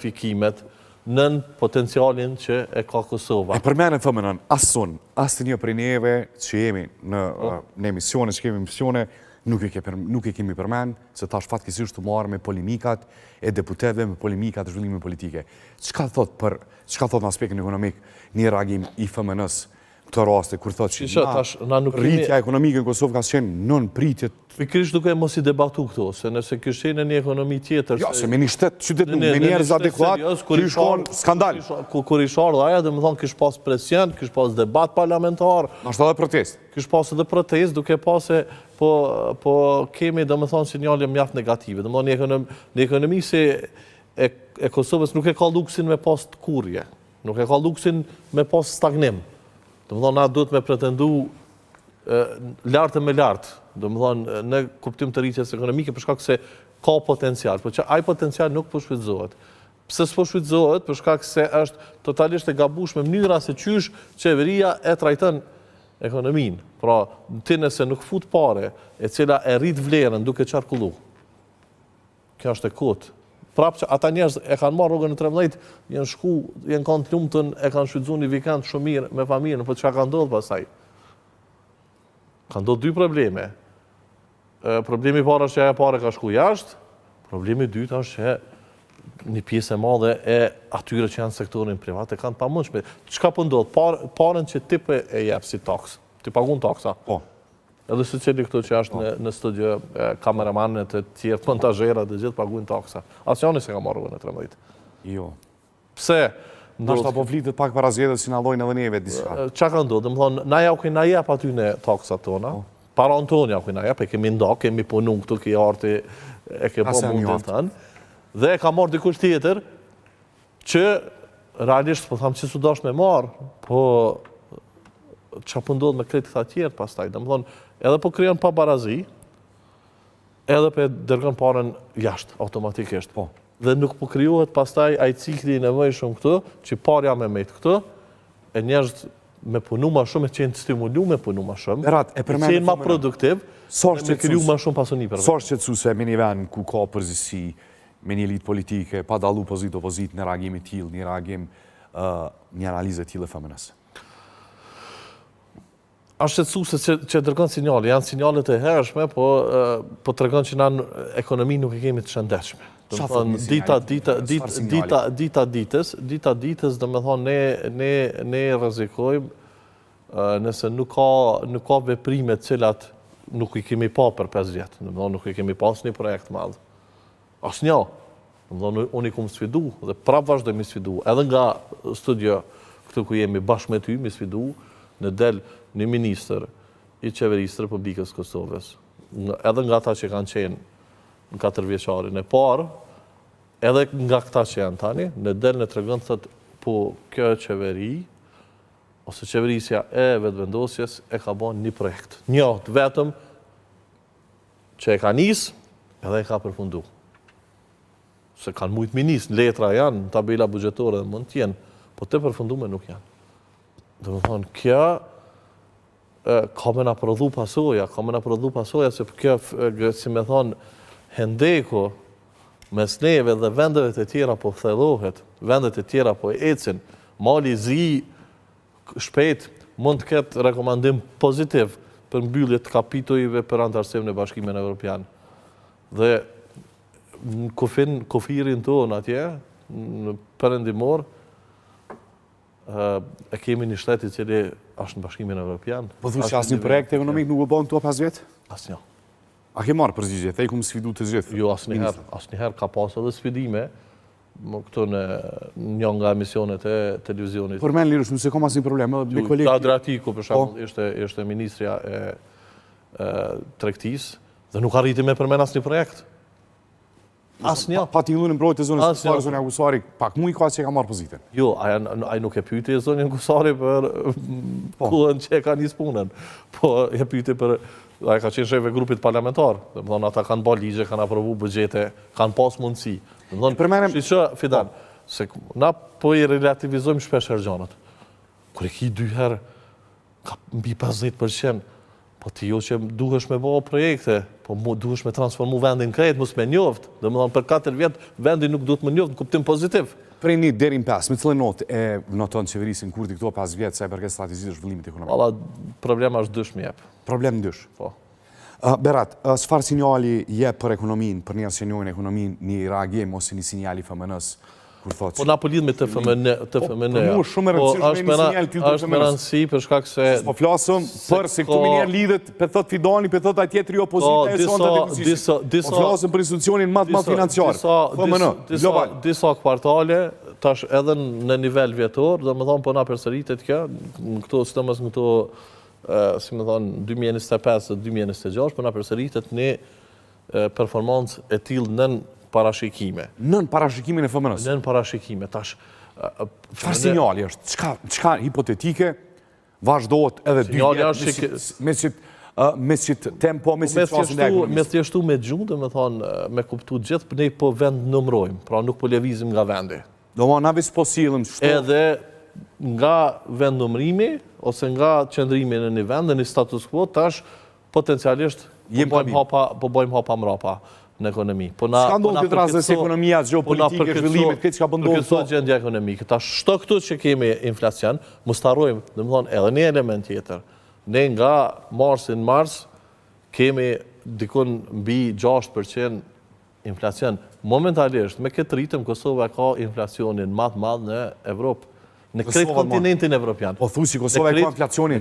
fikimet nën potencialin që e ka Kosova. E përmenë fëmënën, asë asë një prej neve që jemi në emisione, që kemi emisione, nuk e kemi përmenë, se tash fatkesisht të marrë me polemikat e deputetëve, me polemikat e zhvillime politike. Çka thot në aspektin ekonomik një reagim i FMN-s këtë raste, kur thot që rritja ekonomike në Kosovë ka qenë nën pritjet. Pikërisht duke mos i debatu këto, se nëse kështë qenë një ekonomi tjetër... Jo, se me një shtet qytet me njerëz adekuat, kërë shkon skandal. Kur i shardhaja, dhe më thonë, kështë pas presion, kështë pas debat parlamentar. Nështë edhe protest. Kështë pas edhe protest, duke pas e po kemi, dhe më thonë, sinjale mjaft negative. Dhe më thonë, një ekonomi se e Kosovës nuk e ka luksin me pas të kurje, nuk e ka luksin me pas stagnim. Dhe më thonë, na duhet me pretendu lartë me lartë, dhe më thonë, në kuptim të rritjes ekonomike, përshkak se ka potencial, për që aj potencial nuk po shfrytëzohet. Pse s'po shfrytëzohet, përshkak se është totalisht e gabueshme mënyra se qysh qeveria e trajton ekonominë. Pra, ti nëse nuk fut pare, e cila e rrit vlerën duke qarkullu. Kjo është e kotë. Prapë që ata njerëz e kanë marrë rrugën e 13, jenë shku, jenë kanë të lumëtën, e kanë shfrytëzu një vikend shumë mirë me familjen, për çka ka ndodhur pastaj? Ka ndodhur dy probleme. Problemi i parë është që ajo parë ka shku jashtë, problemi i dytë është që një pjesë e madhe e atyre që janë sektorin privat e kanë pamundshme. Çka po ndodh? Parën që ti po e jep si taks, ti pagun taksa. Po. Edhe se cili këtu që është në studio, kameramanet e tjerë, montazherat dhe gjithë paguajnë taksa. Asnjëri se ka marrë rrugën e 13. Jo. Pse? Ndoshta po flitet pak para zgjedhjes si na llojnë edhe neve diçka. Çka ka ndodhur? Domethënë, na jep aty në taksat tona. Para Antonia ku na jep, e kemi ndok, kemi punu këtu ke arti e ke po mund të thënë. Dhe e ka marrë dikush tjetër që realisht po tham se s'u dash me marr, po çka po ndodh me kreditë të tjerë pastaj. Domethënë, edhe po krijon pabarazi, edhe po dërgon parën jashtë automatikisht. Po. Dhe nuk po krijohet pastaj ai cikli i nevojshëm këtu, që parja me met këtu, e njerëz me punu më shumë, e qenë stimulu me punu më shumë, qenë më produktiv, me kriju më shumë pasuni për vetë. Sa është qetësuese me një vend ku ka përgjithësi, me një elitë politike, pa dallu opozit në reagim i tillë, një reagim, një analizë e tillë e FMN-s? Është qetësuese që dërgon sinjale, janë sinjalet e hershme, po tregon që na ekonomi nuk e kemi të shëndetshme. Dita ditës, do me thonë, ne rrezikojmë nëse nuk ka veprime të cilat nuk i kemi pa për 5 vjetë. Do me thonë, nuk i kemi pas një projekt madh. Asnjë. Do me thonë, unë i kom sfidu dhe prapë vazhdojmë i sfidu. Edhe nga studio këtu ku jemi bashkë me ty, mi sfidu në del një ministër i qeverisë të Republikës Kosovës. Edhe nga ta që kanë qenë në 4 vjeçarin e parë, edhe nga këta që janë tani, në del në tregon thot, po kjo qeveri, ose qeverisja e vetëvendosjes e ka bën një projekt. Një vetëm që e ka nisë, edhe e ka përfundu. Se kanë mujtë ministë, letra janë, tabela buxhetore dhe mund t'jenë, po të përfundume nuk janë. Dhe më thonë, kjo ka me na prodhu pasoja, se për kjo, si me thonë, hendeku mes neve dhe vendeve të tjera po thellohet, vendet e tjera po ecin, mali zi shpejt mund të ketë rekomandim pozitiv për mbyllje të kapitujve për antarësim në Bashkimin Evropian. Dhe në kufirin tonë atje, në perëndimor, e kemi një shtet i cili është në Bashkimin Evropian. Po thu që asnjë projekt ekonomik nuk u bën këto 5 vjet? Asnjë. A ke marrë përgjigje? Te i kumë sfidu të gjithë? Jo, asnjëherë ka pas edhe sfidime, këtu në një nga emisionet e televizionit. Përmen lirësh, nëse kam asnjë problem me kolegë. Adratiku, për shembull, ishte ministrja e tregtisë dhe nuk arriti me përmen asnjë projekt. Asnjë. Pa tingëlluar në mbrojtje e zonës Kusari, zonja Kusari, pak muj ka që e ka marrë pozitën. Jo, ai nuk e pyeti zonjën Kusari për kohën që e ka nisë punën. Po e pyeti për ai ka qenë shef e grupit parlamentar. Do të thonë ata kanë bërë ligje, kanë aprovu buxhete, kanë pas mundësi. Do të thonë, shiçë Fidan, se na po i relativizojmë shpesh gjërat. Kur e ki 2 herë ka mbi 50%, Po ti jo që duhesh me bëo projekte, po duhesh me transformu vendin krejt, mos me njoft. Dhe më thonë, për 4 vjetë, vendin nuk duhet me njoft në kuptim pozitiv. Prej 1 deri në 5, me cilën notë e noton qeverisin Kurti këto 5 vjetë sa i përket strategjisë zhvillimit ekonomik? Valla, problema është dysh me jep. Problem dysh. Po. Berat, çfarë sinjali jep për ekonominë, për njerëz që njohin ekonominë, një reagim ose një sinjal i FMN-s? Po na po lidh me TFMN. Për mua shumë e rëndësishme një sinjal ty është me rëndësi për shkak se po flasëm për se këtu me njerë lidhet, për thot Fidani, për thot atje 3 opozita e sonda të kësishme. Po flasëm për institucionin më financiar. FMN, disa kvartale, tash edhe në nivel vjetor, dhe më thonë po na përsëritet kjo, në këto, sidomos në këto, si më thonë, 2025 dhe 2026, po na përsëritet një performancë e tillë nën parashikime. Nën parashikimin e FMN-s? Nën parashikime, tash... Çfarë sinjali është? Çka hipotetike vazhdohet edhe 2 vjetë, me qëtë tempo, me qëtë qasën e ekonomisë? Me thjeshtu me gjumë, dhe me thonë, me kuptu gjithë, për ne po vend nëmrojmë, pra nuk po lëvizim nga vendi. Do ma na vis po silëm shto? Edhe nga vend nëmrimi, ose nga qëndrimi në një vend, në një status quo, tash potencialisht po bojmë hapa mrapa në ekonomi. Ska ndonë këtë razës ekonomia, geopolitike, zhvillimit, këtë që ka bëndonë për këto gjendja ekonomike. Ta shto këtu që kemi inflacion, mos tarojmë, dhe më thonë, edhe një element tjetër. Ne nga marsin mars, kemi dikun mbi 6% inflacion. Momentalisht, me këtë ritëm, Kosova ka inflacionin madh në Evropë. Në kretë kontinentin evropian. Po thusi, Kosova ka inflacionin.